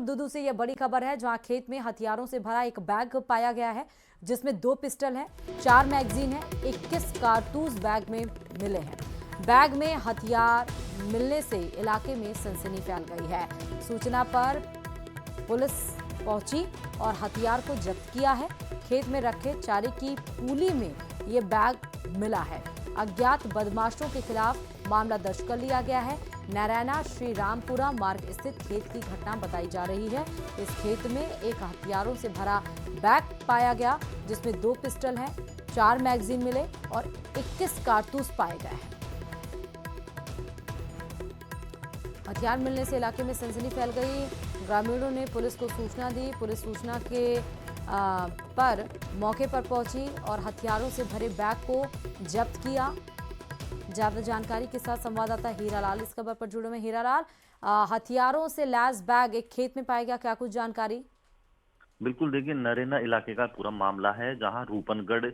रामदुदू से यह बड़ी खबर है, जहां खेत में हथियारों से भरा एक बैग पाया गया है, जिसमें 2 पिस्टल हैं, 4 मैगजीन है, 21 कारतूस बैग में मिले हैं। बैग में हथियार मिलने से इलाके में सनसनी फैल गई है। सूचना पर पुलिस पहुंची और हथियार को जब्त किया है। खेत में रखे चारे की पूली में ये बैग मिला है। अज्ञात बदमाशों के खिलाफ मामला दर्ज कर लिया गया है। नारायणा श्री रामपुरा मार्ग स्थित खेत की घटना बताई जा रही है। इस खेत में एक हथियारों से भरा बैग पाया गया, जिसमें 2 पिस्टल हैं, 4 मैगजीन मिले और 21 कारतूस पाए गए हैं। हथियार मिलने से इलाके में सनसनी फैल गई। ग्रामीणों ने पुलिस को सूचना दी। पुलिस सूचना के पर मौके पर पहुंची और हथियारों से भरे बैग को जब्त किया। ज्यादा जानकारी के साथ संवाददाता हीरालाल इस खबर पर जुड़े हुए। हीरालाल, हथियारों से लैस बैग एक खेत में पाया गया, क्या कुछ जानकारी? बिल्कुल, देखिए नरेना इलाके का पूरा मामला है, जहां रूपनगढ़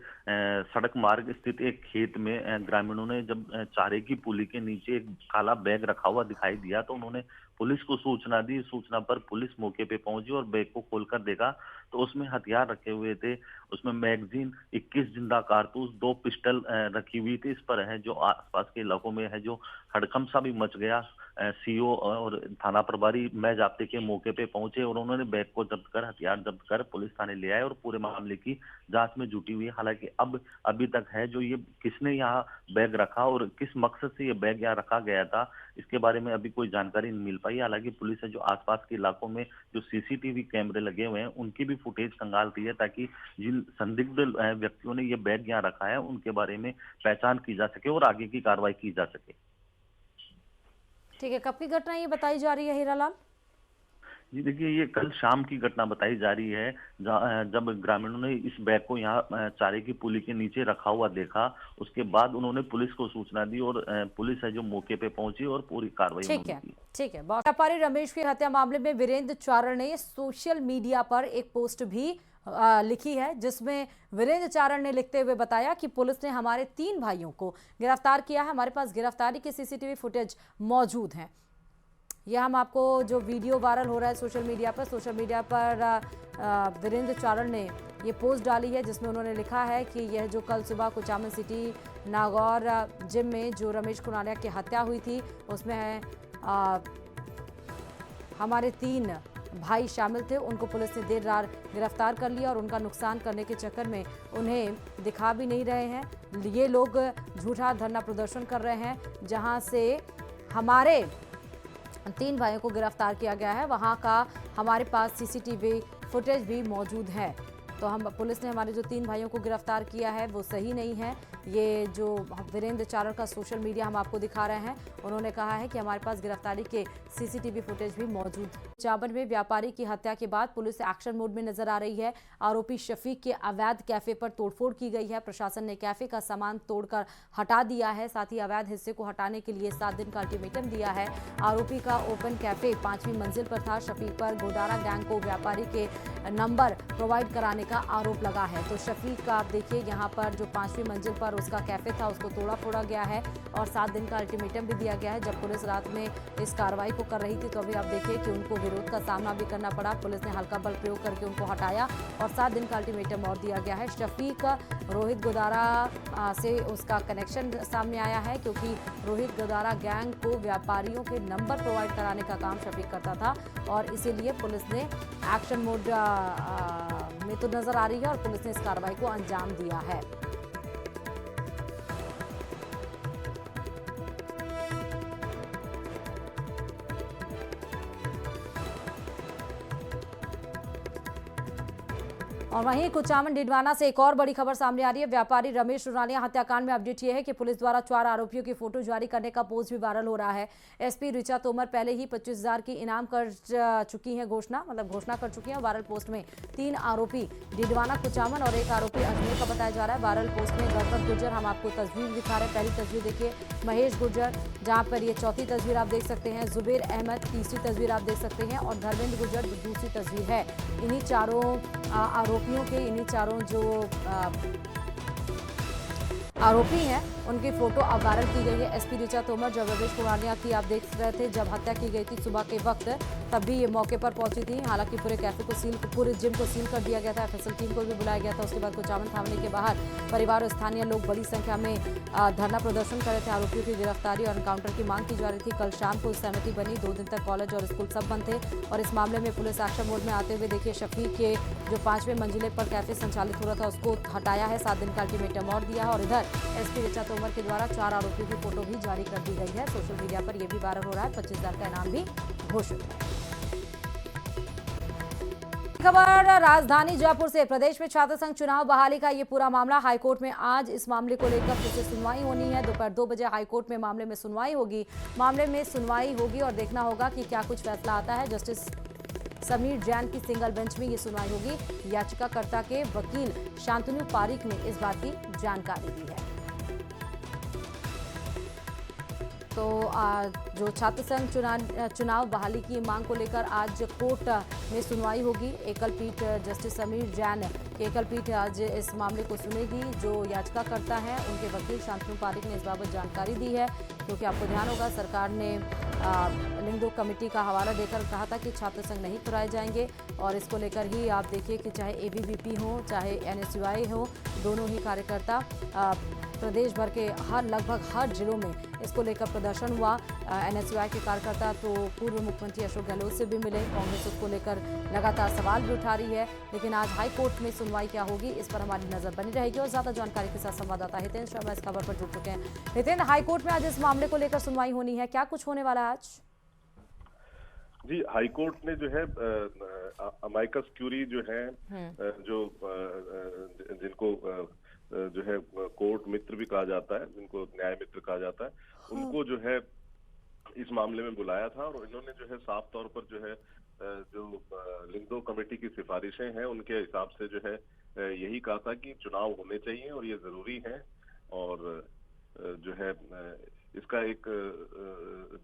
सड़क मार्ग स्थित एक खेत में ग्रामीणों ने जब चारे की पुली के नीचे एक काला बैग रखा हुआ दिखाई दिया तो उन्होंने पुलिस को सूचना दी। सूचना पर पुलिस मौके पे पहुंची और बैग को खोलकर देखा तो उसमें हथियार रखे हुए थे। उसमें मैगजीन, 21 जिंदा कारतूस, 2 पिस्टल रखी हुई थी। इस पर है जो आसपास के इलाकों में है जो हड़कंप सा भी मच गया। सीओ और थाना प्रभारी मैं जाब्ते के मौके पे पहुंचे और उन्होंने बैग को जब्त कर, हथियार जब्त कर पुलिस थाने ले आए और पूरे मामले की जांच में जुटी हुई है। हालांकि अब अभी तक है जो ये किसने यहाँ बैग रखा और किस मकसद से ये बैग यहाँ रखा गया था, इसके बारे में अभी कोई जानकारी नहीं मिल पाई। हालांकि पुलिस है जो आसपास के इलाकों में जो सीसीटीवी कैमरे लगे हुए हैं उनकी भी फुटेज खंगाल रही है, ताकि जिन संदिग्ध व्यक्तियों ने ये बैग यहाँ रखा है उनके बारे में पहचान की जा सके और आगे की कार्रवाई की जा सके। ठीक है, कब की घटना ये बताई जा रही है हीरालाल? जी देखिए, ये कल शाम की घटना बताई जा रही है, जब ग्रामीणों ने इस बैग को यहाँ चारे की पुली के नीचे रखा हुआ देखा। उसके बाद उन्होंने पुलिस को सूचना दी और पुलिस है जो मौके पे पहुंची और पूरी कार्रवाई ठीक है। व्यापारी रमेश की हत्या मामले में वीरेंद्र चारण ने सोशल मीडिया पर एक पोस्ट भी लिखी है, जिसमें वीरेंद्र चारण ने लिखते हुए बताया कि पुलिस ने हमारे 3 भाइयों को गिरफ्तार किया है। हमारे पास गिरफ्तारी के सीसीटीवी फुटेज मौजूद हैं। यह हम आपको जो वीडियो वायरल हो रहा है सोशल मीडिया पर वीरेंद्र चारण ने ये पोस्ट डाली है, जिसमें उन्होंने लिखा है कि यह जो कल सुबह कुचामन सिटी नागौर जिम में जो रमेश कुनारिया की हत्या हुई थी, उसमें हमारे 3 भाई शामिल थे। उनको पुलिस ने देर रात गिरफ्तार कर लिया और उनका नुकसान करने के चक्कर में उन्हें दिखा भी नहीं रहे हैं। ये लोग झूठा धरना प्रदर्शन कर रहे हैं। जहां से हमारे 3 भाइयों को गिरफ्तार किया गया है, वहां का हमारे पास सीसीटीवी फुटेज भी मौजूद है। तो हम पुलिस ने हमारे जो 3 भाइयों को गिरफ्तार किया है वो सही नहीं है। ये जो वीरेंद्र चारण का सोशल मीडिया हम आपको दिखा रहे हैं, उन्होंने कहा है कि हमारे पास गिरफ्तारी के सीसीटीवी फुटेज भी मौजूद है। चाबन में व्यापारी की हत्या के बाद पुलिस एक्शन मोड में नजर आ रही है। आरोपी शफीक के अवैध कैफे पर तोड़फोड़ की गई है। प्रशासन ने कैफे का सामान तोड़कर हटा दिया है। साथ ही अवैध हिस्से को हटाने के लिए 7 दिन का अल्टीमेटम दिया है। आरोपी का ओपन कैफे 5वीं मंजिल पर था। शफीक पर गोदारा गैंग को व्यापारी के नंबर प्रोवाइड कराने का आरोप लगा है। तो शफीक का आप देखिए, यहाँ पर जो 5वीं मंजिल पर उसका कैफे था उसको तोड़ा फोड़ा गया है और 7 दिन का अल्टीमेटम भी दिया गया है। जब पुलिस रात में इस कार्रवाई को कर रही थी तो अभी आप देखिए कि उनको विरोध का सामना भी करना पड़ा। पुलिस ने हल्का बल प्रयोग करके उनको हटाया और 7 दिन का अल्टीमेटम और दिया गया है। शफीक रोहित गोदारा से उसका कनेक्शन सामने आया है, क्योंकि रोहित गोदारा गैंग को व्यापारियों के नंबर प्रोवाइड कराने का काम शफीक करता था और इसीलिए पुलिस ने एक्शन मोड में तो नजर आ रही है और पुलिस ने इस कार्रवाई को अंजाम दिया है। और वहीं कुचामन डिडवाना से एक और बड़ी खबर सामने आ रही है। व्यापारी रमेश कुनारिया हत्याकांड में अपडेट ये है कि पुलिस द्वारा 4 आरोपियों की फोटो जारी करने का पोस्ट भी वायरल हो रहा है। एसपी ऋचा तोमर पहले ही 25,000 की इनाम कर चुकी हैं, घोषणा कर चुकी हैं। वायरल पोस्ट में 3 आरोपी डिडवाना, कुचामन और 1 आरोपी अजमेर का बताया जा रहा है। वायरल पोस्ट में गणपत गुर्जर, हम आपको तस्वीर दिखा रहे हैं। पहली तस्वीर देखिए महेश गुर्जर, जहाँ पर ये 4थी तस्वीर आप देख सकते हैं। जुबेर अहमद 3री तस्वीर आप देख सकते हैं और धर्मेंद्र गुर्जर 2री तस्वीर है। इन्हीं चारों आरोपियों के, इन्हीं चारों जो आरोपी हैं उनकी फोटो अब वायरल की गई है। एसपी ऋचा तोमर जब रमेश कुनारिया की आप देख रहे थे, जब हत्या की गई थी सुबह के वक्त, तब भी ये मौके पर पहुंची थी। हालांकि पूरे जिम को सील कर दिया गया था। एफएसएल टीम को भी बुलाया गया था। उसके बाद कुचामन थाने के बाहर परिवार और स्थानीय लोग बड़ी संख्या में धरना प्रदर्शन कर रहे थे। आरोपियों की गिरफ्तारी और एनकाउंटर की मांग की जा रही थी। कल शाम को सहमति बनी। 2 दिन तक कॉलेज और स्कूल सब बंद थे और इस मामले में पुलिस एक्शन मोड में आते हुए देखिए शफीक के जो 5वें मंजिले पर कैफे संचालित हो रहा था उसको हटाया है। 7 दिन का अल्टीमेटम और दिया है। और इधर एसपी ऋचा तोमर के द्वारा 4 आरोपियों की फोटो भी जारी कर दी गई है। सोशल मीडिया पर यह भी वायरल हो रहा है। 25,000 का इनाम भी घोषित है। खबर राजधानी जयपुर से। प्रदेश में छात्र संघ चुनाव बहाली का ये पूरा मामला हाईकोर्ट में आज इस मामले को लेकर फिर से सुनवाई होनी है। दोपहर 2 बजे हाईकोर्ट में मामले में सुनवाई होगी और देखना होगा कि क्या कुछ फैसला आता है। जस्टिस समीर जैन की सिंगल बेंच में ये सुनवाई होगी। याचिकाकर्ता के वकील शांतनु पारीक ने इस बात की जानकारी दी है। तो जो छात्र संघ चुनाव बहाली की मांग को लेकर आज कोर्ट में सुनवाई होगी। एकल पीठ जस्टिस समीर जैन की एकल पीठ आज इस मामले को सुनेगी। जो याचिकाकर्ता हैं उनके वकील शांतनु पारीक ने इस बाबत जानकारी दी है, क्योंकि आपको ध्यान होगा सरकार ने लिंगो कमेटी का हवाला देकर कहा था कि छात्र संघ नहीं कराए जाएंगे और इसको लेकर ही आप देखिए कि चाहे एबीवीपी हो चाहे एनएसयूआई हो, दोनों ही कार्यकर्ता प्रदेश भर के लगभग हर जिलों में इसको लेकर प्रदर्शन हुआ। एनएसयूआई के कार्यकर्ता तो पूर्व मुख्यमंत्री अशोक गहलोत से भी मिले। कांग्रेस उसको लेकर लगातार सवाल भी उठा रही है। लेकिन आज हाई कोर्ट में सुनवाई क्या होगी इस पर हमारी नजर बनी रहेगी। और ज्यादा जानकारी के साथ संवाददाता हितेंद्र शर्मा इस खबर पर जुड़ चुके हैं। हितेंद्र, हाई कोर्ट में आज इस मामले को लेकर सुनवाई होनी है, क्या कुछ होने वाला है आज? जी, हाईकोर्ट ने जो है अमाइकस क्यूरी जो है जो जिनको जो है कोर्ट मित्र भी कहा जाता है, जिनको न्याय मित्र कहा जाता है, उनको जो है इस मामले में बुलाया था। और इन्होंने जो है साफ तौर पर जो है जो लिंगदो कमेटी की सिफारिशें हैं उनके हिसाब से जो है यही कहा था कि चुनाव होने चाहिए और ये जरूरी है। और जो है इसका एक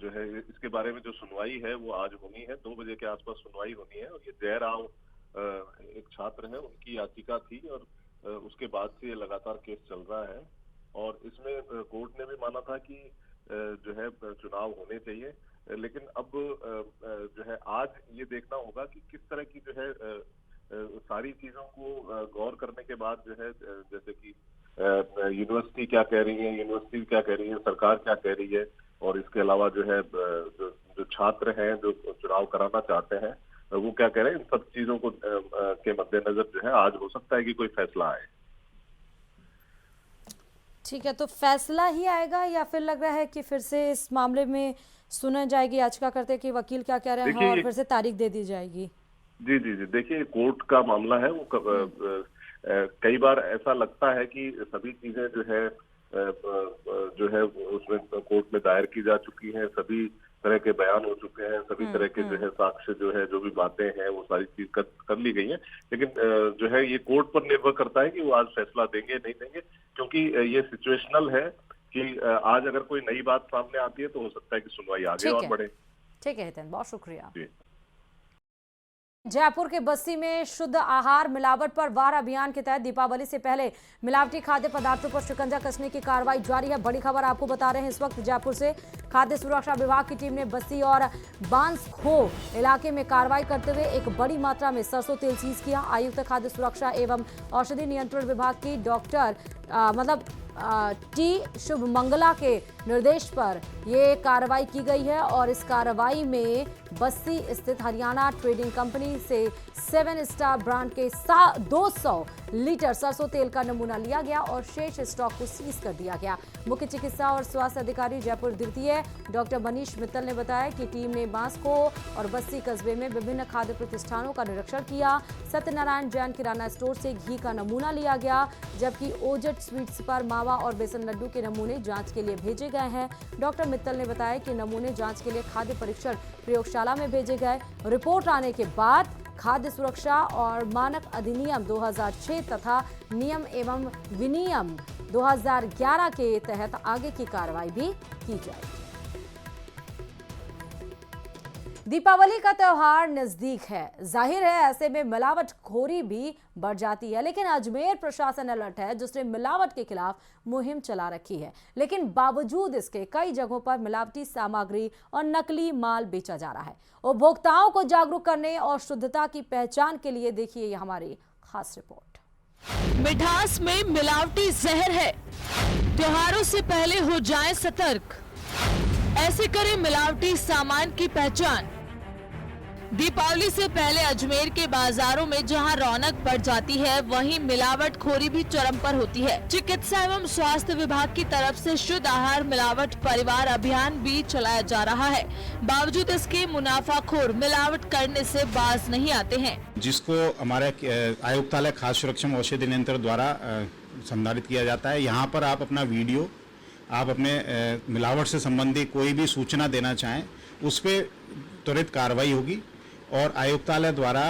जो है इसके बारे में जो सुनवाई है वो आज होनी है। 2 बजे के आसपास सुनवाई होनी है। और ये जयराव एक छात्र है, उनकी याचिका थी और उसके बाद से ये लगातार केस चल रहा है। और इसमें कोर्ट ने भी माना था कि जो है चुनाव होने चाहिए। लेकिन अब जो है आज ये देखना होगा कि किस तरह की जो है सारी चीजों को गौर करने के बाद जो है जैसे कि यूनिवर्सिटी क्या कह रही है, यूनिवर्सिटी क्या कह रही है, सरकार क्या कह रही है, और इसके अलावा जो है जो छात्र हैं जो चुनाव कराना चाहते हैं वो क्या कह रहे हैं, इन सब चीजों को के मद्देनजर जो है आज हो सकता है कि कोई फैसला आए। ठीक है, तो फैसला ही आएगा या फिर लग रहा है कि फिर से इस मामले में सुना जाएगी, याचिकाकर्ता के वकील क्या कह रहे हैं और फिर से तारीख दे दी जाएगी? जी जी जी, देखिए कोर्ट का मामला है वो कई बार ऐसा लगता है कि सभी चीजें जो है उसमें कोर्ट में दायर की जा चुकी हैं, सभी तरह के बयान हो चुके हैं, सभी तरह के जो है साक्ष्य जो है जो भी बातें हैं वो सारी चीज कर ली गई है। लेकिन जो है ये कोर्ट पर निर्भर करता है कि वो आज फैसला देंगे नहीं देंगे, क्योंकि ये सिचुएशनल है कि आज अगर कोई नई बात सामने आती है तो हो सकता है कि सुनवाई आगे और बढ़े। ठीक है हितेन, बहुत शुक्रिया। जयपुर के बस्सी में शुद्ध आहार मिलावट पर वार अभियान के तहत दीपावली से पहले मिलावटी खाद्य पदार्थों पर शिकंजा कसने की कार्रवाई जारी है। बड़ी खबर आपको बता रहे हैं इस वक्त जयपुर से। खाद्य सुरक्षा विभाग की टीम ने बस्सी और बांसखो इलाके में कार्रवाई करते हुए एक बड़ी मात्रा में सरसों तेल सीज किया। आयुक्त खाद्य सुरक्षा एवं औषधि नियंत्रण विभाग की डॉक्टर टी शुभ मंगला के निर्देश पर ये कार्रवाई की गई है। और इस कार्रवाई में बस्सी स्थित हरियाणा ट्रेडिंग कंपनी से 7 स्टार ब्रांड के 200 लीटर सरसों तेल का नमूना लिया गया और शेष स्टॉक को सीज कर दिया गया। मुख्य चिकित्सा और स्वास्थ्य अधिकारी जयपुर द्वितीय डॉक्टर मनीष मित्तल ने बताया कि टीम ने बांसको और बस्सी कस्बे में विभिन्न खाद्य प्रतिष्ठानों का निरीक्षण किया। सत्यनारायण जैन किराना स्टोर से घी का नमूना लिया गया, जबकि ओजट स्वीट्स पर मावा और बेसन लड्डू के नमूने जांच के लिए भेजे गए हैं। डॉक्टर मित्तल ने बताया कि नमूने जांच के लिए खाद्य परीक्षण प्रयोगशाला में भेजे गए। रिपोर्ट आने के बाद खाद्य सुरक्षा और मानक अधिनियम 2006 तथा नियम एवं विनियम 2011 के तहत आगे की कार्रवाई भी की जाएगी। दीपावली का त्योहार नजदीक है, जाहिर है ऐसे में मिलावटखोरी भी बढ़ जाती है। लेकिन अजमेर प्रशासन अलर्ट है, जिसने मिलावट के खिलाफ मुहिम चला रखी है। लेकिन बावजूद इसके कई जगहों पर मिलावटी सामग्री और नकली माल बेचा जा रहा है। उपभोक्ताओं को जागरूक करने और शुद्धता की पहचान के लिए देखिए ये हमारी खास रिपोर्ट। मिठास में मिलावटी जहर है, त्योहारों से पहले हो जाएं सतर्क, ऐसे करें मिलावटी सामान की पहचान। दीपावली से पहले अजमेर के बाजारों में जहां रौनक बढ़ जाती है, वहीं मिलावटखोरी भी चरम पर होती है। चिकित्सा एवं स्वास्थ्य विभाग की तरफ से शुद्ध आहार मिलावट परिवार अभियान भी चलाया जा रहा है। बावजूद इसके मुनाफाखोर मिलावट करने से बाज नहीं आते हैं, जिसको हमारे आयुक्तालय खाद्य सुरक्षा एवं औषधि नियंत्रण द्वारा संचालित किया जाता है। यहाँ पर आप अपना वीडियो, आप अपने मिलावट से संबंधी कोई भी सूचना देना चाहें, उस पर त्वरित कार्रवाई होगी। और आयुक्तालय द्वारा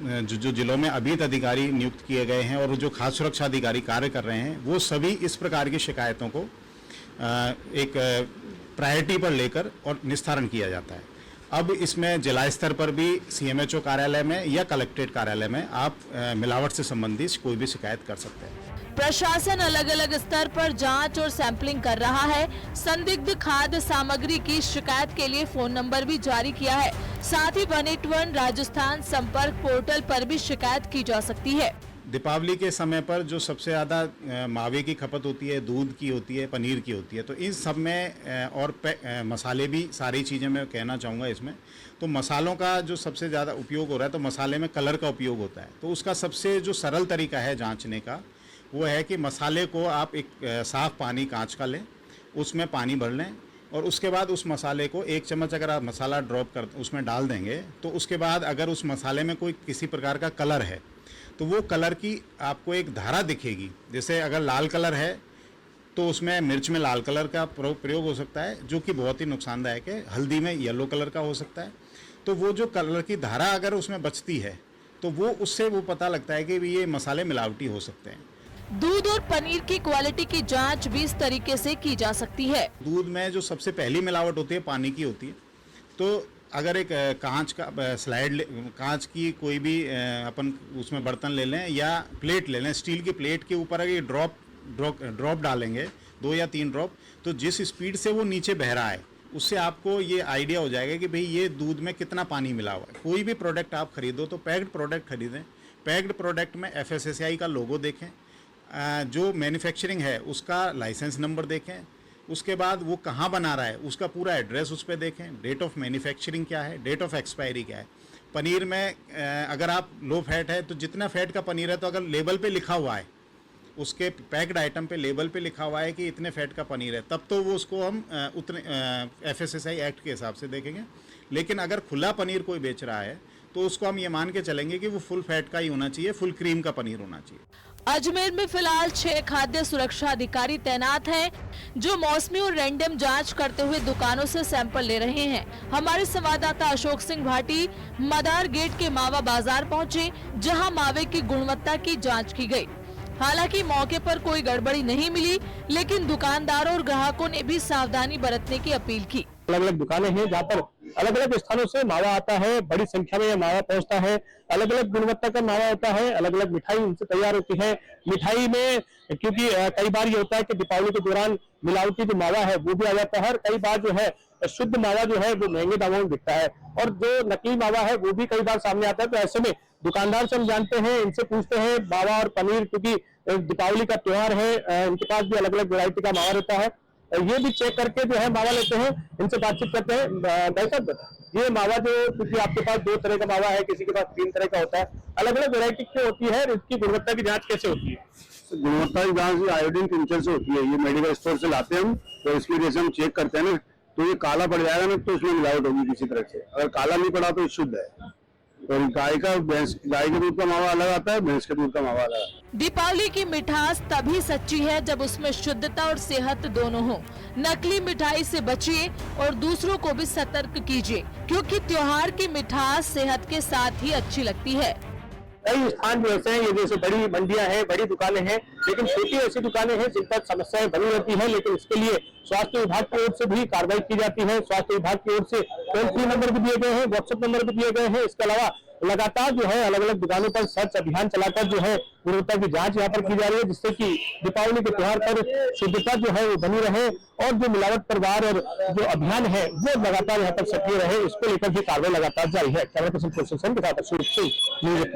जो जिलों में अभियंता अधिकारी नियुक्त किए गए हैं और जो खाद्य सुरक्षा अधिकारी कार्य कर रहे हैं, वो सभी इस प्रकार की शिकायतों को एक प्रायोरिटी पर लेकर और निस्तारण किया जाता है। अब इसमें जिला स्तर पर भी CMHO कार्यालय में या कलेक्ट्रेट कार्यालय में आप मिलावट से संबंधित कोई भी शिकायत कर सकते हैं। प्रशासन अलग अलग स्तर पर जांच और सैंपलिंग कर रहा है। संदिग्ध खाद्य सामग्री की शिकायत के लिए फोन नंबर भी जारी किया है। साथ ही 181 राजस्थान संपर्क पोर्टल पर भी शिकायत की जा सकती है। दीपावली के समय पर जो सबसे ज़्यादा मावे की खपत होती है, दूध की होती है, पनीर की होती है, तो इन सब में और मसाले भी, सारी चीज़ें मैं कहना चाहूँगा इसमें। तो मसालों का जो सबसे ज़्यादा उपयोग हो रहा है, तो मसाले में कलर का उपयोग होता है। तो उसका सबसे जो सरल तरीका है जांचने का, वो है कि मसाले को आप एक साफ़ पानी कांच का लें, उसमें पानी भर लें और उसके बाद उस मसाले को 1 चम्मच अगर आप मसाला ड्रॉप कर उसमें डाल देंगे, तो उसके बाद अगर उस मसाले में कोई किसी प्रकार का कलर है, तो वो कलर की आपको एक धारा दिखेगी। जैसे अगर लाल कलर है तो उसमें मिर्च में लाल कलर का प्रयोग हो सकता है, जो कि बहुत ही नुकसानदायक है। हल्दी में येलो कलर का हो सकता है। तो वो जो कलर की धारा अगर उसमें बचती है, तो वो उससे वो पता लगता है कि ये मसाले मिलावटी हो सकते हैं। दूध और पनीर की क्वालिटी की जांच भी इस तरीके से की जा सकती है। दूध में जो सबसे पहली मिलावट होती है, पानी की होती है। तो अगर एक कांच का कांच की कोई भी अपन उसमें बर्तन ले लें या प्लेट ले लें, स्टील की प्लेट के ऊपर अगर ड्रॉप डालेंगे, 2 या 3 ड्रॉप, तो जिस स्पीड से वो नीचे बह रहा है, उससे आपको ये आइडिया हो जाएगा कि भाई ये दूध में कितना पानी मिला हुआ है। कोई भी प्रोडक्ट आप खरीदो तो पैक्ड प्रोडक्ट खरीदें। पैक्ड प्रोडक्ट में FSSAI का लोगो देखें, जो मैन्युफैक्चरिंग है उसका लाइसेंस नंबर देखें, उसके बाद वो कहाँ बना रहा है उसका पूरा एड्रेस उस पर देखें, डेट ऑफ मैन्युफैक्चरिंग क्या है, डेट ऑफ एक्सपायरी क्या है। पनीर में अगर आप लो फैट है तो जितना फैट का पनीर है, तो अगर लेबल पे लिखा हुआ है, उसके पैक्ड आइटम पे लेबल पे लिखा हुआ है कि इतने फैट का पनीर है, तब तो वो उसको हम उतने FSSAI एक्ट के हिसाब से देखेंगे। लेकिन अगर खुला पनीर कोई बेच रहा है, तो उसको हम ये मान के चलेंगे कि वो फुल फैट का ही होना चाहिए, फुल क्रीम का पनीर होना चाहिए। अजमेर में फिलहाल 6 खाद्य सुरक्षा अधिकारी तैनात हैं, जो मौसमी और रैंडम जांच करते हुए दुकानों से सैंपल ले रहे हैं। हमारे संवाददाता अशोक सिंह भाटी मदार गेट के मावा बाजार पहुंचे, जहां मावे की गुणवत्ता की जांच की गई। हालांकि मौके पर कोई गड़बड़ी नहीं मिली, लेकिन दुकानदारों और ग्राहकों ने भी सावधानी बरतने की अपील की। अलग अलग दुकानें हैं जहाँ पर अलग अलग स्थानों से मावा आता है, बड़ी संख्या में यह मावा पहुंचता है। अलग अलग गुणवत्ता का मावा होता है, अलग अलग मिठाई उनसे तैयार होती है। मिठाई में क्योंकि कई बार ये होता है कि दीपावली के दौरान मिलावटी जो मावा है वो भी आ जाता है, और कई बार जो है शुद्ध मावा जो है वो महंगे दामों में बिकता है, और जो नकली मावा है वो भी कई बार सामने आता है। तो ऐसे में दुकानदार से हम जानते हैं, इनसे पूछते हैं मावा और पनीर, क्योंकि दीपावली का त्योहार है, इनके पास भी अलग अलग वैरायटी का मावा रहता है, ये भी चेक करके जो है मावा लेते हैं। इनसे बातचीत करते हैं। भाई साहब, ये मावा जो, क्योंकि आपके पास 2 तरह का मावा है, किसी के पास 3 तरह का होता है, अलग अलग वैरायटी क्यों होती है, इसकी गुणवत्ता की जांच कैसे होती है? गुणवत्ता की जांच आयोडीन टिंचर से होती है। ये मेडिकल स्टोर से लाते हैं हम, तो इसकी जैसे हम चेक करते हैं ना, तो ये काला पड़ जाएगा ना, तो इसमें मिलावट होगी किसी तरह से। अगर काला नहीं पड़ा तो शुद्ध है। और गाय के दूध का मावा अलग आता है, भैंस के दूध का मावा अलग आता है। दीपावली की मिठास तभी सच्ची है जब उसमें शुद्धता और सेहत दोनों हो। नकली मिठाई से बचिए और दूसरों को भी सतर्क कीजिए, क्योंकि त्योहार की मिठास सेहत के साथ ही अच्छी लगती है। कई स्थान जो ऐसे हैं, ये जैसे बड़ी मंडियां हैं, बड़ी दुकानें हैं, लेकिन छोटी ऐसी दुकानें हैं जिन पर समस्याएं बनी रहती है। लेकिन इसके लिए स्वास्थ्य विभाग की ओर से भी कार्रवाई की जाती है। स्वास्थ्य विभाग की ओर से टोल फ्री नंबर भी दिए गए हैं, व्हाट्सएप नंबर भी दिए गए हैं। इसके अलावा लगातार जो है अलग अलग दुकानों पर सर्च अभियान चलाकर जो है गुणवत्ता की जांच यहाँ पर की जा रही है, जिससे कि दीपावली के त्योहार पर शुद्धता जो है वो बनी रहे और जो मिलावट पर वार और जो अभियान है वो लगातार यहाँ पर सक्रिय रहे। इसको लेकर भी कार्रवाई लगातार जारी है। कैमरा पर्सन के साथ अशोक सिंह, न्यूज़ 18।